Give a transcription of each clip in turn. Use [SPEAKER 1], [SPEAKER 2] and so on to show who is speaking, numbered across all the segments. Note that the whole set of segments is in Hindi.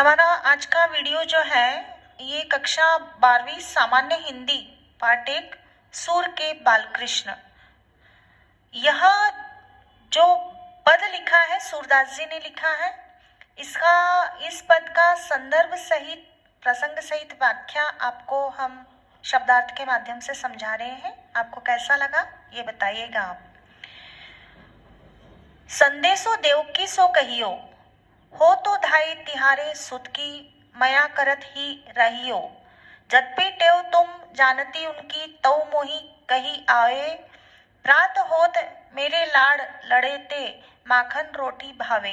[SPEAKER 1] हमारा आज का वीडियो जो है ये कक्षा 12वीं सामान्य हिंदी पाठ 1 सूर के बालकृष्ण। यह जो पद लिखा है सूरदास जी ने लिखा है। इस पद का संदर्भ सहित प्रसंग सहित व्याख्या आपको हम शब्दार्थ के माध्यम से समझा रहे हैं। आपको कैसा लगा ये बताइएगा आप। संदेशो देव की सो कहियो, हो तो धाई तिहारे सुत की, मया करत ही रहियो। जदपि टेव तुम जानती उनकी, तौ मोहि कही आए। प्रात होत मेरे लाड़ लड़े ते, माखन रोटी भावे।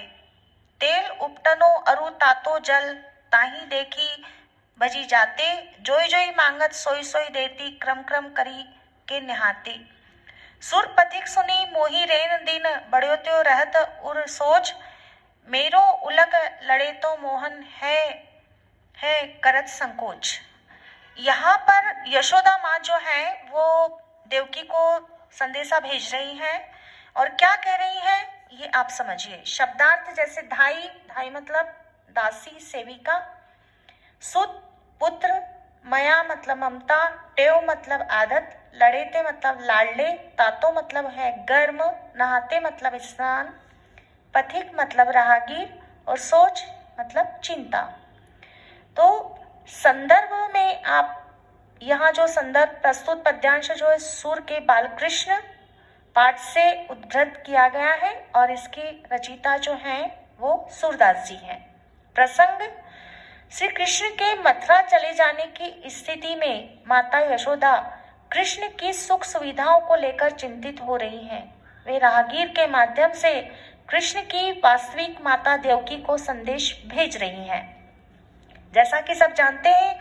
[SPEAKER 1] तेल उपटनो अरु तातो जल, ताही देखी भजी जाते। जोई जोई मांगत सोई सोई देती, क्रम क्रम करी के निहाती। सुर पथिक सुनी मोही रेन दिन, बड़्यो त्यो रहत उर सोच। मेरो उलक लड़े तो मोहन है करत संकोच। यहाँ पर यशोदा माँ जो है वो देवकी को संदेशा भेज रही है और क्या कह रही है ये आप समझिए। शब्दार्थ जैसे धाई मतलब दासी सेविका, सुत पुत्र, मया मतलब ममता, टेव मतलब आदत, लड़ेते मतलब लाडले, तातो मतलब है गर्म, नहाते मतलब स्नान, पथिक मतलब राहगीर और सोच मतलब चिंता। तो संदर्भ में आप यहाँ जो संदर्भ प्रस्तुत पद्यांश जो है सूर के बालकृष्ण पाठ से उद्धृत किया गया है और इसकी रचयिता जो हैं वो सूरदास जी हैं। प्रसंग श्री कृष्ण के मथुरा चले जाने की स्थिति में माता यशोदा कृष्ण की सुख सुविधाओं को लेकर चिंतित हो रही हैं। वे राहगीर के माध्यम से कृष्ण की वास्तविक माता देवकी को संदेश भेज रही हैं। जैसा कि सब जानते हैं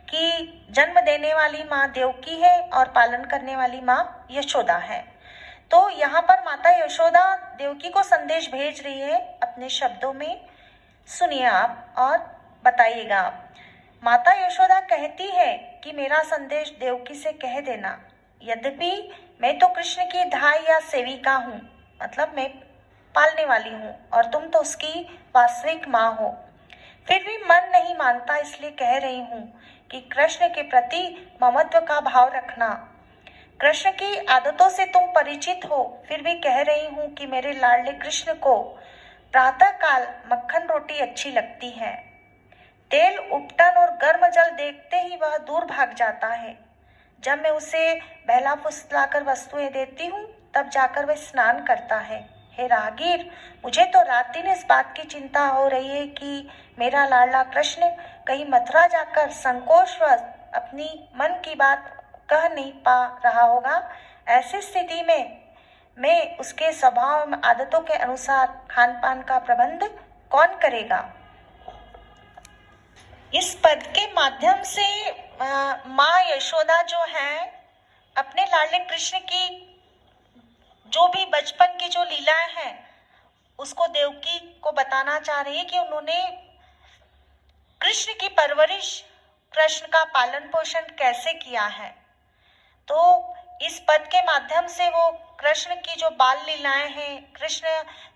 [SPEAKER 1] कि जन्म देने वाली माँ देवकी है और पालन करने वाली माँ यशोदा है। तो यहाँ पर माता यशोदा देवकी को संदेश भेज रही है अपने शब्दों में। सुनिए आप और बताइएगा आप। माता यशोदा कहती है कि मेरा संदेश देवकी से कह देना, यद्यपि मैं तो कृष्ण की धाई या सेविका हूँ, मतलब मैं पालने वाली हूँ और तुम तो उसकी वास्तविक माँ हो, फिर भी मन नहीं मानता, इसलिए कह रही हूँ कि कृष्ण के प्रति ममत्व का भाव रखना। कृष्ण की आदतों से तुम परिचित हो, फिर भी कह रही हूँ कि मेरे लाडले कृष्ण को प्रातः काल मक्खन रोटी अच्छी लगती है। तेल उपटन और गर्म जल देखते ही वह दूर भाग जाता है। जब मैं उसे बहला फुसलाकर वस्तुएं देती हूँ तब जाकर वह स्नान करता है। हे राहगीर, मुझे तो रात दिन इस बात की चिंता हो रही है कि मेरा लाडला कृष्ण कहीं मथुरा जाकर संकोचवश अपनी मन की बात कह नहीं पा रहा होगा। ऐसी स्थिति में मैं उसके स्वभाव में आदतों के अनुसार खान पान का प्रबंध कौन करेगा। इस पद के माध्यम से माँ यशोदा जो है अपने लाडले कृष्ण की जो भी बचपन की जो लीलाएं हैं उसको देवकी को बताना चाह रही है कि उन्होंने कृष्ण की परवरिश, कृष्ण का पालन पोषण कैसे किया है। तो इस पद के माध्यम से वो कृष्ण की जो बाल लीलाएं हैं, कृष्ण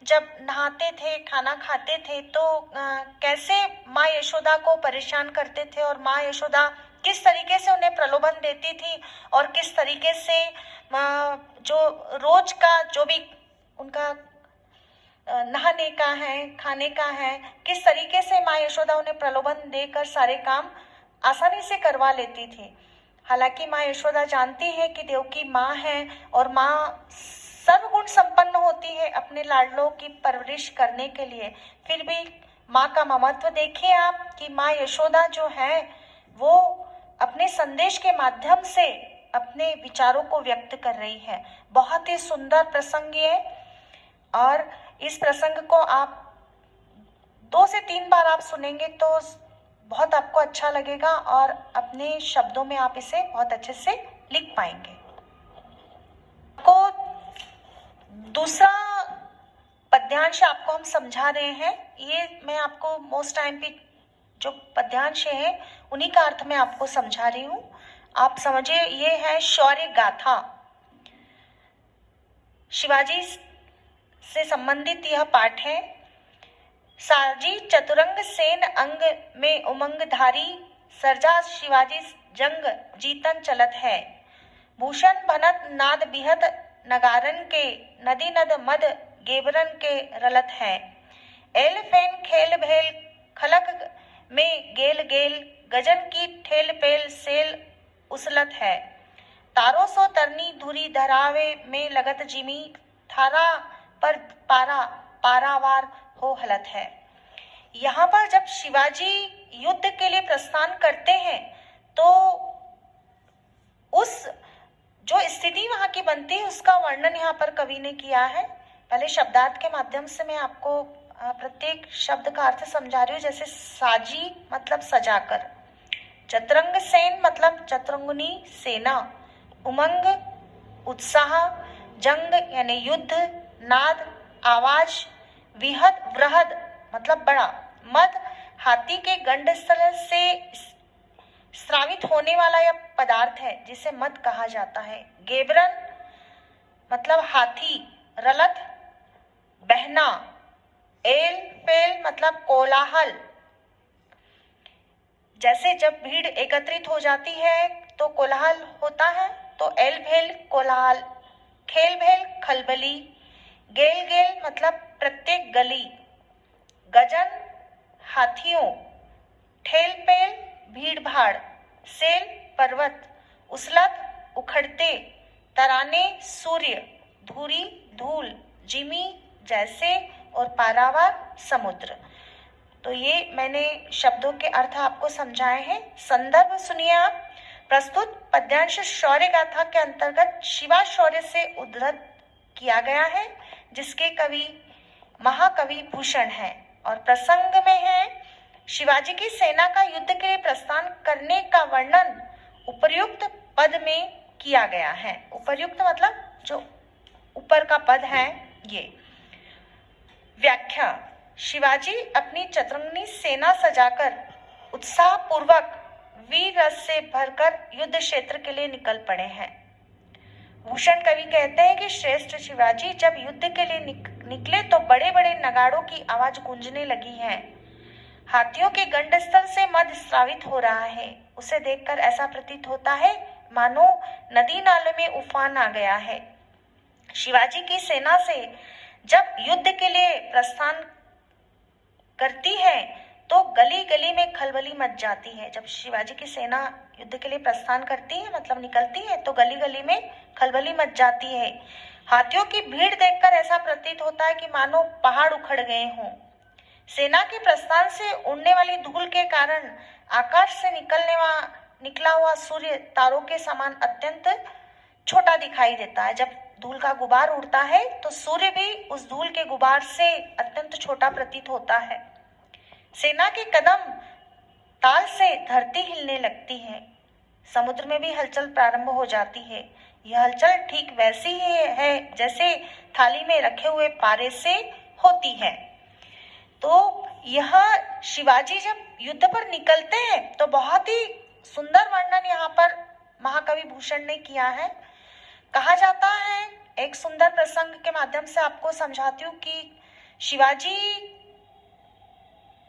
[SPEAKER 1] जब नहाते थे, खाना खाते थे तो कैसे माँ यशोदा को परेशान करते थे और माँ यशोदा किस तरीके से उन्हें प्रलोभन देती थी और किस तरीके से जो रोज का जो भी उनका नहाने का है, खाने का है, किस तरीके से माँ यशोदा उन्हें प्रलोभन देकर सारे काम आसानी से करवा लेती थी। हालांकि माँ यशोदा जानती है कि देवकी माँ है और माँ सर्वगुण संपन्न होती है अपने लाडलों की परवरिश करने के लिए, फिर भी माँ का ममत्व देखिए आप कि माँ यशोदा जो है वो अपने संदेश के माध्यम से अपने विचारों को व्यक्त कर रही है। बहुत ही सुंदर प्रसंग है और इस प्रसंग को आप 2 से 3 बार आप सुनेंगे तो बहुत आपको अच्छा लगेगा और अपने शब्दों में आप इसे बहुत अच्छे से लिख पाएंगे। को दूसरा पद्यांश आपको हम समझा रहे हैं। ये मैं आपको मोस्ट टाइम पे जो पद्यांश है उन्हीं का अर्थ मैं आपको समझा रही हूँ। आप समझिए, ये है शौर्य गाथा। शिवाजी से संबंधित यह पाठ है। साजी चतुरंग सेन अंग में उमंगधारी, सर्जा शिवाजी जंग जीतन चलत है। भूषण भनत नाद बिहत नगारन के, नदी नद मद गेबरन के रलत है। एल फेन खेल भेल खलक में गेल गेल, गजन की ठेल पेल सेल उसलत है। तारो सो तरनी धुरी धरावे में लगत जिमी, थारा पर पारा पारावार हो हलत है। यहाँ पर जब शिवाजी युद्ध के लिए प्रस्थान करते हैं तो उस जो स्थिति वहां की बनती है उसका वर्णन यहाँ पर कवि ने किया है। पहले शब्दार्थ के माध्यम से मैं आपको प्रत्येक शब्द का अर्थ समझा रही हूँ। जैसे साजी मतलब सजाकर, चतुरंग सेन मतलब चतुरंगनी सेना, उमंग उत्साह, जंग यानी युद्ध, नाद आवाज, विहद वृहद मतलब बड़ा, मद हाथी के गंडस्थल से स्रावित होने वाला यह पदार्थ है जिसे मद कहा जाता है। गेबरन मतलब हाथी, रलत बहना, एल पेल मतलब कोलाहल। जैसे जब भीड़ एकत्रित हो जाती है तो कोलाहल होता है, तो एल भेल कोलाहल, खेल भेल खलबली, गेल गेल मतलब प्रत्येक गली, गजन हाथियों, ठेल पेल भीड़ भाड़, सेल पर्वत, उसलत उखड़ते, तराने सूर्य, धूरी धूल, जिमी जैसे और पारावार समुद्र। तो ये मैंने शब्दों के अर्थ आपको समझाए हैं। संदर्भ सुनिए आप। प्रस्तुत पद्यांश शौर्य गाथा के अंतर्गत शिवा शौर्य से उद्धृत किया गया है, जिसके कवि महाकवि भूषण है, और प्रसंग में है शिवाजी की सेना का युद्ध के लिए प्रस्थान करने का वर्णन उपर्युक्त पद में किया गया है। उपर्युक्त मतलब जो ऊपर का पद है ये। व्याख्या। शिवाजी अपनी चतुरंगनी सेना सजाकर उत्साह पूर्वक वीर रस से भरकर युद्ध क्षेत्र के लिए निकल पड़े हैं। भूषण कवि कहते हैं कि श्रेष्ठ शिवाजी जब युद्ध के लिए निकले तो बड़े बड़े नगाड़ों की आवाज गूंजने लगी है। हाथियों के गंडस्थल से मद स्रावित हो रहा है। उसे देखकर ऐसा प्रतीत होता है मानो नदी नाले में उफान आ गया है। शिवाजी की सेना से जब युद्ध के लिए प्रस्थान करती है तो गली गली में खलबली मच जाती है। जब शिवाजी की सेना युद्ध के लिए प्रस्थान करती है मतलब निकलती है तो गली गली में खलबली मच जाती है। हाथियों की भीड़ देखकर ऐसा प्रतीत होता है कि मानो पहाड़ उखड़ गए हों। सेना के प्रस्थान से उड़ने वाली धूल के कारण आकाश से निकला हुआ सूर्य तारों के समान अत्यंत छोटा दिखाई देता है। जब धूल का गुबार उड़ता है तो सूर्य भी उस धूल के गुबार से अत्यंत छोटा प्रतीत होता है। सेना के कदम ताल से धरती हिलने लगती है। समुद्र में भी हलचल प्रारंभ हो जाती है। यह हलचल ठीक वैसी ही है जैसे थाली में रखे हुए पारे से होती है। तो यह शिवाजी जब युद्ध पर निकलते हैं तो बहुत ही सुंदर वर्णन यहाँ पर महाकवि भूषण ने किया है। कहा जाता है, एक सुंदर प्रसंग के माध्यम से आपको समझाती हूँ कि शिवाजी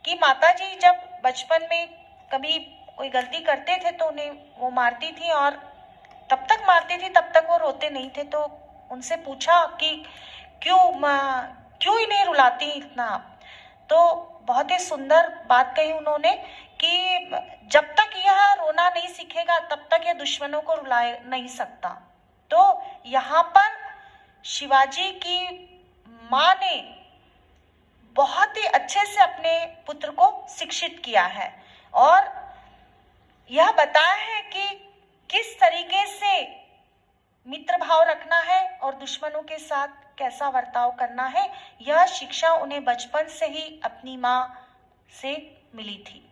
[SPEAKER 1] की माताजी जब बचपन में कभी कोई गलती करते थे तो उन्हें वो मारती थी, और तब तक मारती थी तब तक वो रोते नहीं थे। तो उनसे पूछा कि क्यों इन्हें रुलाती इतना। तो बहुत ही सुंदर बात कही उन्होंने कि जब तक यह रोना नहीं सीखेगा तब तक यह दुश्मनों को रुला नहीं सकता। तो यहाँ पर शिवाजी की माँ ने बहुत ही अच्छे से अपने पुत्र को शिक्षित किया है और यह बताया है कि किस तरीके से मित्र भाव रखना है और दुश्मनों के साथ कैसा बर्ताव करना है। यह शिक्षा उन्हें बचपन से ही अपनी माँ से मिली थी।